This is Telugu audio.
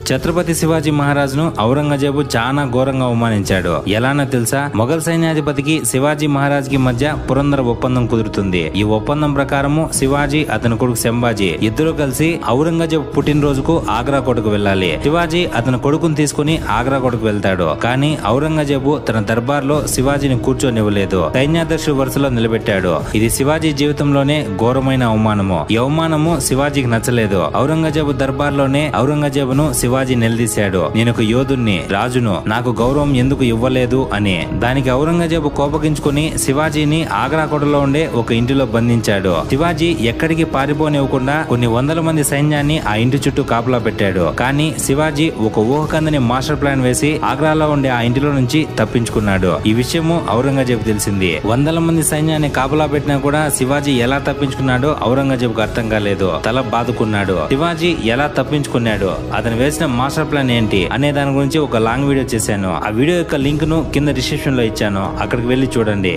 ఛత్రపతి శివాజీ మహారాజును ఔరంగజేబు చాలా ఘోరంగా అవమానించాడు. ఎలానో తెలుసా? మొఘల్ సైన్యాధిపతికి శివాజీ మహారాజ్ కి మధ్య పురందర ఒప్పందం కుదురుతుంది. ఈ ఒప్పందం ప్రకారము శివాజీ అతని కొడుకు సంభాజీ ఇద్దరు కలిసి ఔరంగజేబు పుట్టినరోజుకు ఆగ్రా కోటకు వెళ్ళాలి. శివాజీ అతని కొడుకుని తీసుకుని ఆగ్రా కోటకు వెళ్తాడు. కానీ ఔరంగజేబు తన దర్బార్లో శివాజీని కూర్చొనివ్వలేదు. సైన్యాధ్యక్షుడు వరుసలో నిలబెట్టాడు. ఇది శివాజీ జీవితంలోనే ఘోరమైన అవమానము. ఈ అవమానము శివాజీకి నచ్చలేదు. ఔరంగజేబు దర్బార్లోనే ఔరంగజేబును శివాజీ నిలదీశాడు. నేనొక యోధుణ్ణి, రాజును, నాకు గౌరవం ఎందుకు ఇవ్వలేదు అని. దానికి ఔరంగజేబు కోపగించుకుని శివాజీని ఆగ్రా కోటలో ఉండే ఒక ఇంటిలో బంధించాడు. శివాజీ ఎక్కడికి పారిపోనివ్వకుండా కొన్ని వందల మంది సైన్యాన్ని ఆ ఇంటి చుట్టూ కాపలా పెట్టాడు. కానీ శివాజీ ఒక ఊహకందని మాస్టర్ ప్లాన్ వేసి ఆగ్రాలో ఉండే ఆ ఇంటిలో నుంచి తప్పించుకున్నాడు. ఈ విషయము ఔరంగజేబు తెలిసింది. వందల మంది సైన్యాన్ని కాపలా పెట్టినా కూడా శివాజీ ఎలా తప్పించుకున్నాడో ఔరంగజేబుకు అర్థం కాలేదు. తల బాదుకున్నాడు. శివాజీ ఎలా తప్పించుకున్నాడు, అతను వేసిన మాస్టర్ ప్లాన్ ఏంటి అనే దాని గురించి ఒక లాంగ్ వీడియో చేశాను. ఆ వీడియో యొక్క లింక్ ను కింద డిస్క్రిప్షన్ లో ఇచ్చాను. అక్కడికి వెళ్లి చూడండి.